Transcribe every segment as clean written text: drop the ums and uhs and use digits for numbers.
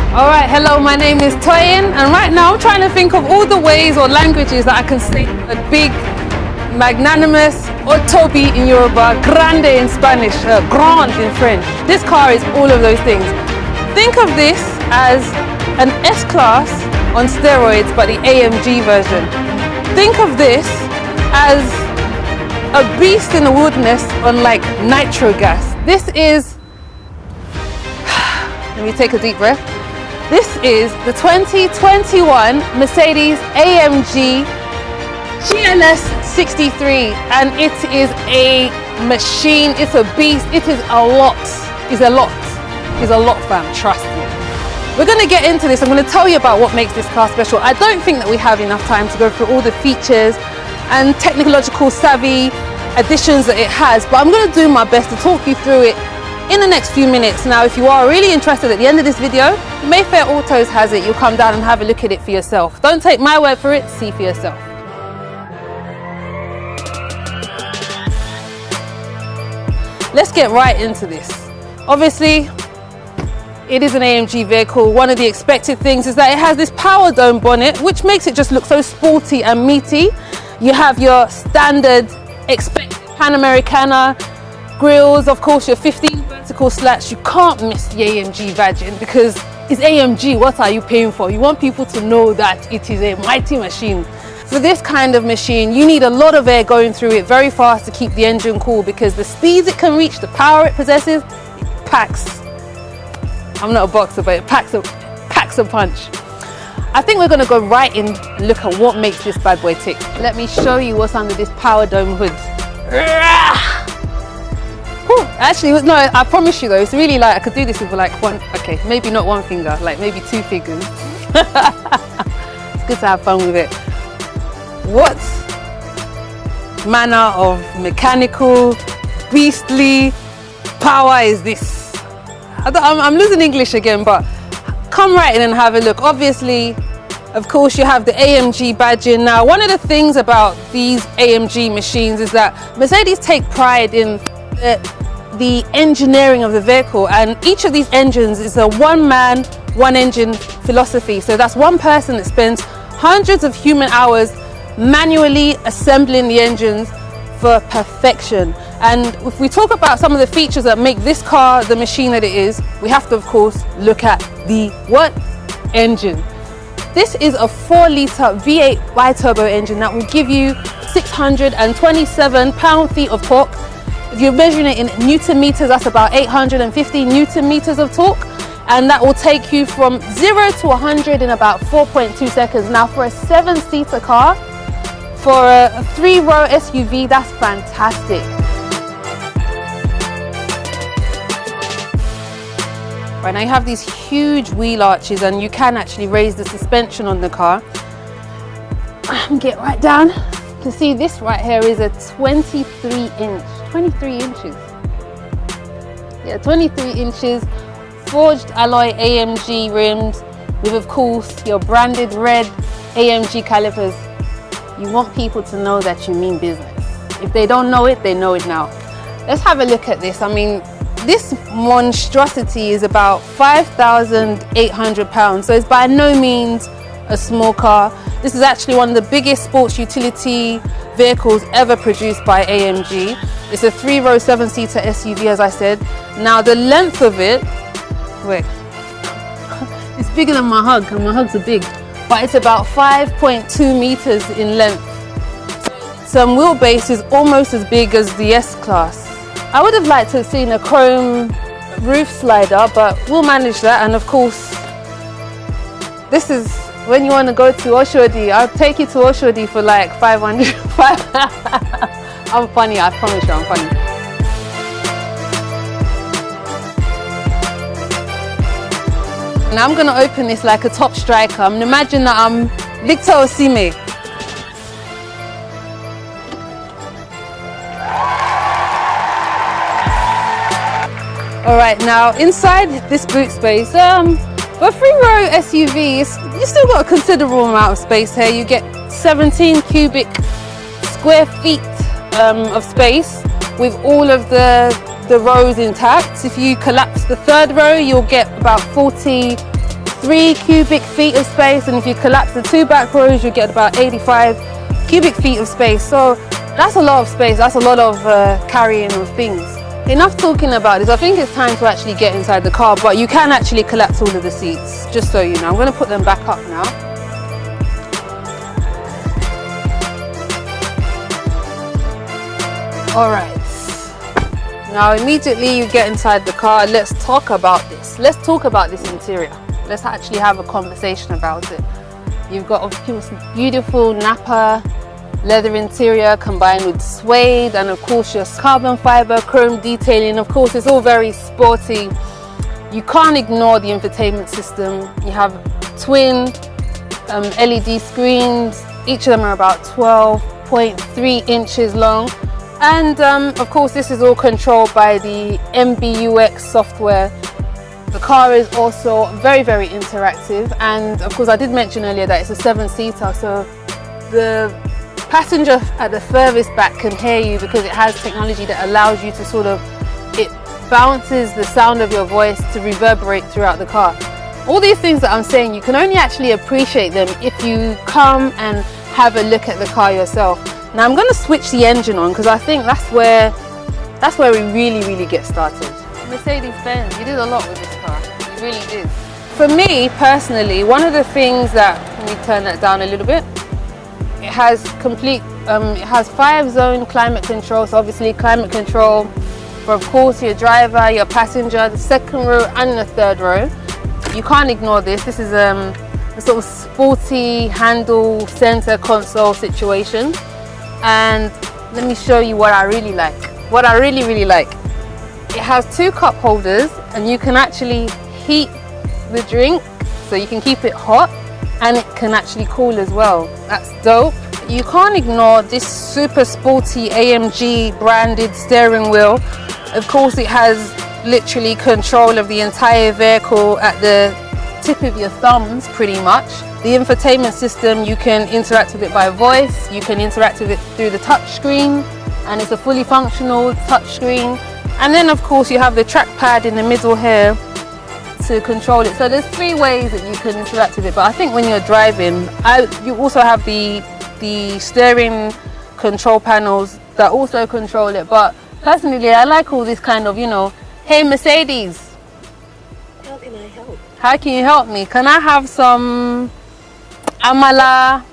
Alright, hello, my name is Toyin, and right now I'm trying to think of all the ways or languages that I can say a big, magnanimous, otobi in Yoruba, grande in Spanish, grand in French. This car is all of those things. Think of this as an S-Class on steroids, but the AMG version. Think of this as a beast in the wilderness on like nitro gas. This is, let me take a deep breath. This is the 2021 Mercedes AMG GLS 63, and it is a machine, it's a beast, it is a lot, fam, trust me. We're going to get into this. I'm going to tell you about what makes this car special. I don't think that we have enough time to go through all the features and technological savvy additions that it has, but I'm going to do my best to talk you through it in the next few minutes. Now, if you are really interested, at the end of this video, Mayfair Autos has it. You'll come down and have a look at it for yourself. Don't take my word for it, see for yourself. Let's get right into this. Obviously, it is an AMG vehicle. One of the expected things is that it has this power dome bonnet, which makes it just look so sporty and meaty. You have your standard expected Panamericana grills, of course your 15 vertical slats. You can't miss the AMG badging because it's AMG. What are you paying for? You want people to know that it is a mighty machine. For this kind of machine, you need a lot of air going through it very fast to keep the engine cool, because the speeds it can reach, the power it possesses, it packs. I'm not a boxer, but it packs a punch. I think we're going to go right in and look at what makes this bad boy tick. Let me show you what's under this power dome hood. Actually, no, I promise you though, it's really like, I could do this with like one, okay, maybe not one finger, like maybe two fingers. It's good to have fun with it. What manner of mechanical, beastly power is this? I'm losing English again, but come right in and have a look. Obviously, of course, you have the AMG badging. Now, one of the things about these AMG machines is that Mercedes take pride in the engineering of the vehicle, and each of these engines is a one-man, one-engine philosophy. So that's one person that spends hundreds of human hours manually assembling the engines for perfection. And if we talk about some of the features that make this car the machine that it is, we have to, of course, look at the what? Engine. This is a 4-litre V8 bi-turbo engine that will give you 627 pound-feet of torque. If you're measuring it in Newton meters, that's about 850 Newton meters of torque. And that will take you from 0 to 100 in about 4.2 seconds. Now, for a 7-seater car, for a 3-row SUV, that's fantastic. Right, now you have these huge wheel arches, and you can actually raise the suspension on the car. Get right down to see this right here is a 23 inches. Yeah, 23 inches, forged alloy AMG rims with, of course, your branded red AMG calipers. You want people to know that you mean business. If they don't know it, they know it now. Let's have a look at this. I mean, this monstrosity is about 5,800 pounds, so it's by no means a small car. This is actually one of the biggest sports utility vehicles ever produced by AMG. It's a 3-row 7-seater SUV, as I said. Now, the length of it, wait, it's bigger than my hug, and my hugs are big, but it's about 5.2 meters in length. Some wheelbase is almost as big as the S-Class. I would have liked to have seen a chrome roof slider, but we'll manage that. And of course, this is when you want to go to Oshodi. I'll take you to Oshodi for like 500. I'm funny, I promise you, I'm funny. Now I'm going to open this like a top striker. I mean, imagine that I'm Victor Osimhen. Alright, now inside this boot space, for a 3-row SUV, you still got a considerable amount of space here. You get 17 cubic square feet of space with all of the rows intact. If you collapse the 3rd row, you'll get about 40 83 cubic feet of space, and if you collapse the 2 back rows, you get about 85 cubic feet of space. So that's a lot of space, that's a lot of carrying of things. Enough talking about this. I think it's time to actually get inside the car, but you can actually collapse all of the seats, just so you know. I'm going to put them back up now. Alright, now immediately you get inside the car. Let's talk about this. Let's talk about this interior. Let's actually have a conversation about it. You've got, of course, beautiful Napa leather interior combined with suede, and of course your carbon fiber chrome detailing. Of course, it's all very sporty. You can't ignore the infotainment system. You have twin LED screens. Each of them are about 12.3 inches long. And of course, this is all controlled by the MBUX software. The car is also very, very interactive. And of course, I did mention earlier that it's a 7-seater. So the passenger at the furthest back can hear you because it has technology that allows you to sort of, it bounces the sound of your voice to reverberate throughout the car. All these things that I'm saying, you can only actually appreciate them if you come and have a look at the car yourself. Now I'm going to switch the engine on because I think that's where we really get started. Mercedes-Benz, you did a lot with this car, you really did. For me personally, one of the things that, let me turn that down a little bit, it has complete, it has 5-zone climate control, so obviously climate control for, of course, your driver, your passenger, the 2nd row and the 3rd row. You can't ignore this. This is a sort of sporty handle center console situation. And let me show you what I really like. What I really like. It has 2 cup holders, and you can actually heat the drink, so you can keep it hot, and it can actually cool as well. That's dope. You can't ignore this super sporty AMG branded steering wheel. Of course, it has literally control of the entire vehicle at the tip of your thumbs, pretty much. The infotainment system, you can interact with it by voice, you can interact with it through the touch screen, and it's a fully functional touch screen. And then of course you have the trackpad in the middle here to control it. So there's 3 ways that you can interact with it, but I think when you're driving, you also have the steering control panels that also control it. But personally, I like all this kind of, you know, hey Mercedes, how can I help? How can you help me? Can I have some amala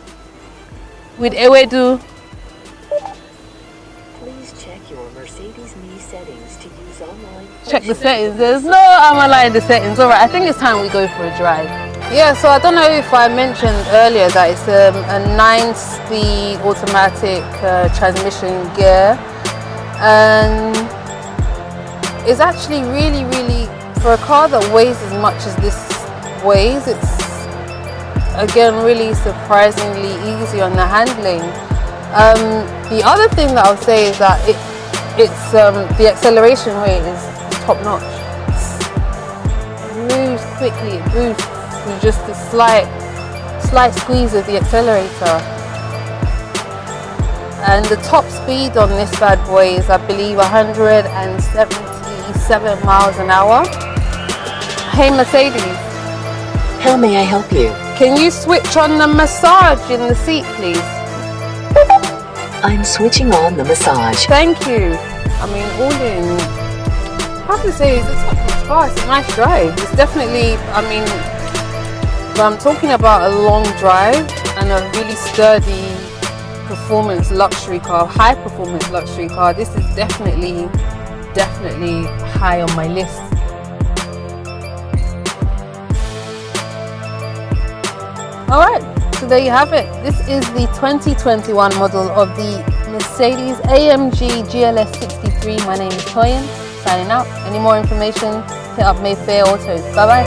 with ewedu? Please check your Mercedes-Me settings to use online. Check the settings. There's no amala in the settings. Alright, I think it's time we go for a drive. Yeah, so I don't know if I mentioned earlier that it's a 9-speed automatic transmission gear, and it's actually really, for a car that weighs as much as this weighs, it's again really surprisingly easy on the handling. The other thing that I'll say is that it's the acceleration rate is top notch. It moves quickly, it boosts with just a slight squeeze of the accelerator. And the top speed on this bad boy is, I believe, 177 miles an hour. Hey Mercedes, How may I help you? can you switch on the massage in the seat, please? I'm switching on the massage. Thank you. I mean, all in, I have to say, it's a top-notch car. It's a nice drive. It's definitely, I mean, if I'm talking about a long drive and a really sturdy performance luxury car, high performance luxury car, this is definitely high on my list. Alright, so there you have it. This is the 2021 model of the Mercedes AMG GLS 63. My name is Toyin, signing out. Any more information, hit up Mayfair Autos. Bye bye.